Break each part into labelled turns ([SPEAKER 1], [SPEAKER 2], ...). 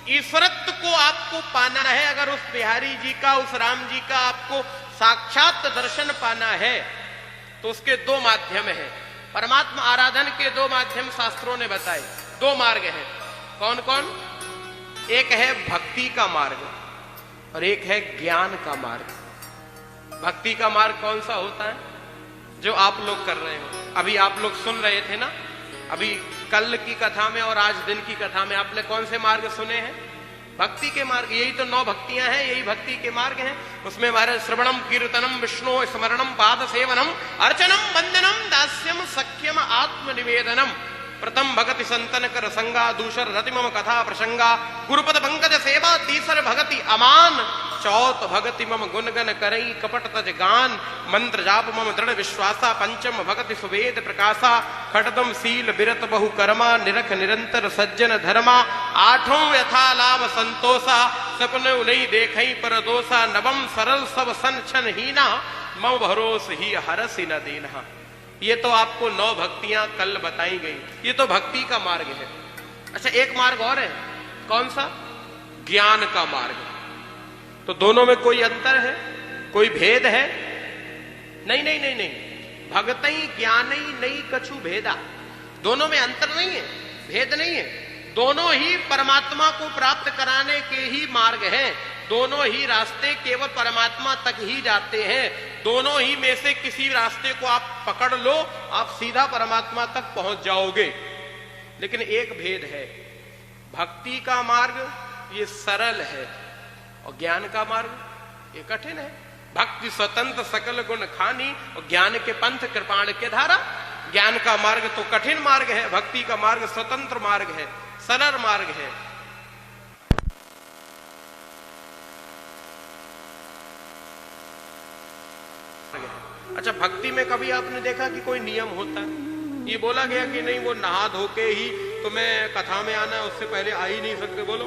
[SPEAKER 1] ईश्वरत्व को आपको पाना है, अगर उस बिहारी जी का, उस राम जी का आपको साक्षात दर्शन पाना है, तो उसके दो माध्यम हैं। परमात्मा आराधन के दो माध्यम शास्त्रों ने बताए, दो मार्ग हैं। कौन कौन? एक है भक्ति का मार्ग और एक है ज्ञान का मार्ग। भक्ति का मार्ग कौन सा होता है? जो आप लोग कर रहे हो। अभी आप लोग सुन रहे थे ना, अभी कल की कथा में और आज दिन की कथा में आपने कौन से मार्ग सुने हैं? भक्ति के मार्ग। यही तो 9 भक्तियां हैं, यही भक्ति के मार्ग हैं। उसमें हमारे श्रवणम कीर्तनम विष्णु स्मरणम पाद सेवनम अर्चनम वंदनम दास्यम सख्यम आत्मनिवेदनम प्रथम भगति संतन कर संगा दूसर रति मम कथा प्रसंगा गुरुपद पंकज सेवा तीसर भगति अमान चौथ भगति मम गुणगन करई कपट तज गान मंत्र जाप मम दृढ़ विश्वासा पंचम भगति सुवेद प्रकाशा खटदम सील बिरत बहु कर्मा निरख निरंतर सज्जन धर्मा आठों यथा लाभ संतोषा सपने नहीं देखई पर दोषा नवम सरल सब सन छन हीना मम भरोस ही हरसि न दीना। ये तो आपको 9 भक्तियां कल बताई गई, ये तो भक्ति का मार्ग है। अच्छा, एक मार्ग और है, कौन सा? ज्ञान का मार्ग। तो दोनों में कोई अंतर है, कोई भेद है? नहीं नहीं नहीं नहीं, भगतई ज्ञानई नहीं कछु भेदा। दोनों में अंतर नहीं है, भेद नहीं है। दोनों ही परमात्मा को प्राप्त कराने के ही मार्ग हैं। दोनों ही रास्ते केवल परमात्मा तक ही जाते हैं। दोनों ही में से किसी रास्ते को आप पकड़ लो, आप सीधा परमात्मा तक पहुंच जाओगे। लेकिन एक भेद है, भक्ति का मार्ग ये सरल है और ज्ञान का मार्ग ये कठिन है। भक्ति स्वतंत्र सकल गुण खानी और ज्ञान के पंथ कृपाण के धारा। ज्ञान का मार्ग तो कठिन मार्ग है, भक्ति का मार्ग स्वतंत्र मार्ग है, सरल मार्ग है। अच्छा, भक्ति में कभी आपने देखा कि कोई नियम होता है? ये बोला गया कि नहीं वो नहा धो के ही तुम्हें कथा में आना है, उससे पहले आ ही नहीं सकते। बोलो,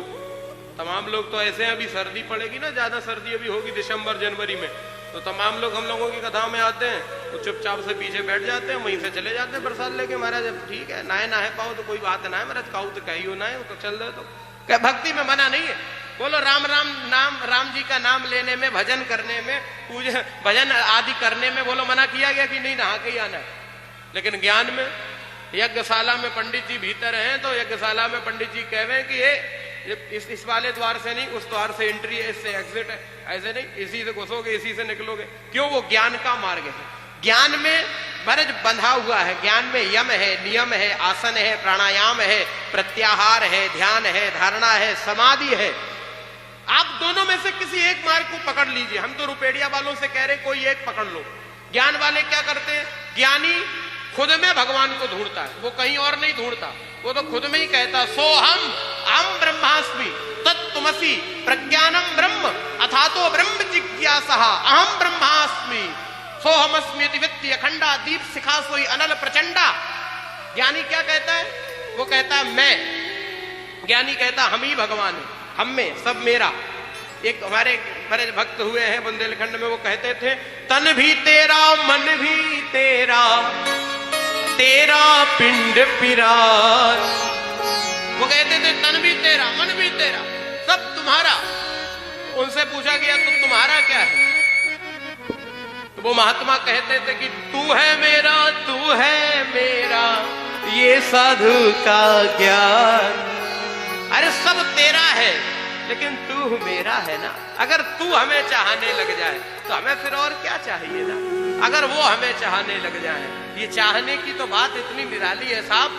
[SPEAKER 1] तमाम लोग तो ऐसे हैं। अभी सर्दी पड़ेगी ना, ज्यादा सर्दी अभी होगी दिसंबर जनवरी में, तो तमाम लोग हम लोगों की कथा में आते हैं, वो चुपचाप से पीछे बैठ जाते हैं, वहीं से चले जाते हैं प्रसाद लेके। महाराज ठीक है, नहाए पाओ तो कोई बात ना है, महाराज कहू तो कहियो ना है, तो चल दे। तो क्या भक्ति में मना नहीं है? बोलो, राम राम नाम, राम जी का नाम लेने में, भजन करने में, पूजा भजन आदि करने में बोलो मना किया गया कि नहीं नहा के ही आना है? लेकिन ज्ञान में, यज्ञशाला में पंडित जी भीतर हैं तो यज्ञशाला में पंडित जी कहे कि ये इस वाले द्वार से नहीं, उस द्वार से एंट्री है, इससे एग्जिट है, ऐसे नहीं, इसी से घुसोगे, इसी से निकलोगे। क्यों? वो ज्ञान का मार्ग है। ज्ञान में बरज बंधा हुआ है। ज्ञान में यम है, नियम है, आसन है, प्राणायाम है, प्रत्याहार है, ध्यान है, धारणा है, समाधि है। आप दोनों में से किसी एक मार्ग को पकड़ लीजिए। हम तो रुपेड़िया वालों से कह रहे कोई एक पकड़ लो। ज्ञान वाले क्या करते हैं? ज्ञानी खुद में भगवान को ढूंढता है, वो कहीं और नहीं ढूंढता, वो तो खुद में ही कहता सोहम अहम ब्रह्मास्मि तत्त्वमसि प्रज्ञानम ब्रह्म अथातो ब्रह्म जिज्ञासा अहम ब्रह्मास्मि सोहमस्मि वित्ति अखंडा दीप शिखा सोई अनल प्रचंडा। ज्ञानी क्या कहता है? वो कहता है मैं। ज्ञानी कहता हम ही भगवान है, हम में सब मेरा। एक हमारे बड़े भक्त हुए हैं बुंदेलखंड में, वो कहते थे तन भी तेरा मन भी तेरा तेरा पिंड पिरार। वो कहते थे तन भी तेरा मन भी तेरा सब तुम्हारा। उनसे पूछा गया तो तुम्हारा क्या है? तो वो महात्मा कहते थे कि तू है मेरा ये साधु का ज्ञान। अरे सब तेरा है लेकिन तू मेरा है ना। अगर तू हमें चाहने लग जाए तो हमें फिर और क्या चाहिए ना। अगर वो हमें चाहने लग जाए, ये चाहने की तो बात इतनी निराली है साहब।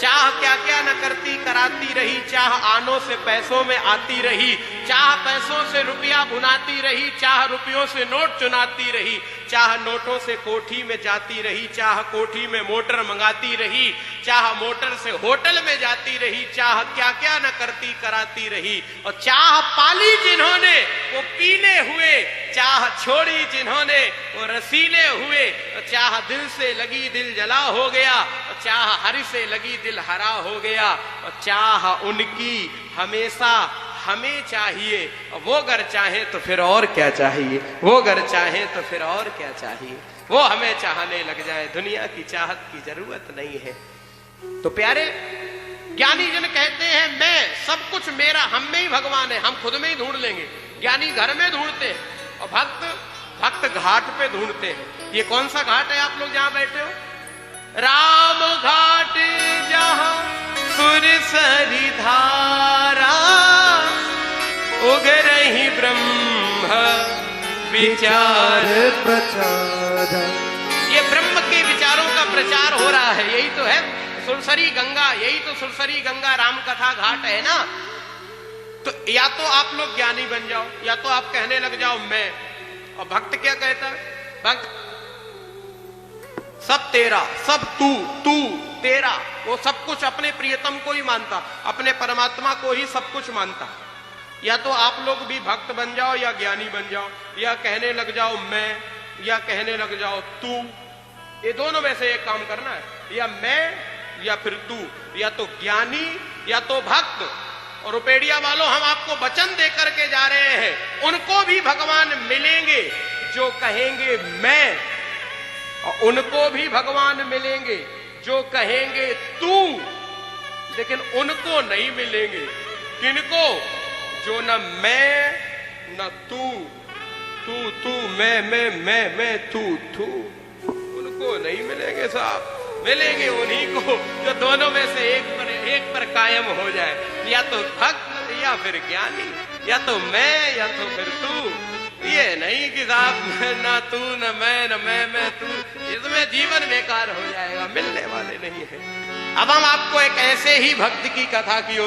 [SPEAKER 1] चाह क्या क्या न करती कराती रही, चाह आनों से पैसों में आती रही, चाह पैसों से रुपया भुनाती रही, चाह रुपयों से नोट चुनाती रही, चाह नोटों से कोठी में जाती रही, चाह कोठी में मोटर मंगाती रही, चाह मोटर से होटल में जाती रही, चाह क्या क्या न करती कराती रही। और चाह पाली जिन्होंने वो पीले हुए, चाह छोड़ी जिन्होंने वो रसीले हुए। चाह दिल से लगी दिल जला हो गया, और चाह हरि से लगी दिल हरा हो गया। और चाह उनकी हमेशा हमें चाहिए, और वो अगर चाहे तो फिर और क्या चाहिए, वो अगर चाहे तो फिर और क्या चाहिए। वो हमें चाहने लग जाए, दुनिया की चाहत की जरूरत नहीं है। तो प्यारे ज्ञानी जन कहते हैं मैं सब कुछ मेरा, हम में ही भगवान है, हम खुद में ही ढूंढ लेंगे। ज्ञानी घर में ढूंढते हैं और भक्त घाट पे ढूंढते हैं। ये कौन सा घाट है आप लोग जहां बैठे हो? राम घाट जहां सुरसरी धारा, उग रही ब्रह्म विचार प्रचार। ये ब्रह्म के विचारों का प्रचार हो रहा है, यही तो है सुरसरी गंगा, यही तो सुरसरी गंगा राम कथा घाट है ना। तो या तो आप लोग ज्ञानी बन जाओ, या तो आप कहने लग जाओ मैं। और भक्त क्या कहता है? भक्त सब तेरा, सब तू, तू तेरा, वो सब कुछ अपने प्रियतम को ही मानता, अपने परमात्मा को ही सब कुछ मानता। या तो आप लोग भी भक्त बन जाओ या ज्ञानी बन जाओ, या कहने लग जाओ मैं, या कहने लग जाओ तू। ये दोनों में से एक काम करना है, या मैं या फिर तू, या तो ज्ञानी या तो भक्त। और रुपेड़िया वालों, हम आपको वचन दे करके जा रहे हैं, उनको भी भगवान मिलेंगे जो कहेंगे मैं, और उनको भी भगवान मिलेंगे जो कहेंगे तू। लेकिन उनको नहीं मिलेंगे, किनको? जो न मैं न तू, तू तू, मैं तू तू, उनको नहीं मिलेंगे साहब। मिलेंगे उन्हीं को जो दोनों में से एक पर कायम हो जाए, या तो भक्त या फिर ज्ञानी, या तो मैं या तो फिर तू। ये नहीं कि साहब ना तू न मैं तू, इसमें जीवन बेकार हो जाएगा, मिलने वाले नहीं है। अब हम आपको एक ऐसे ही भक्त की कथा की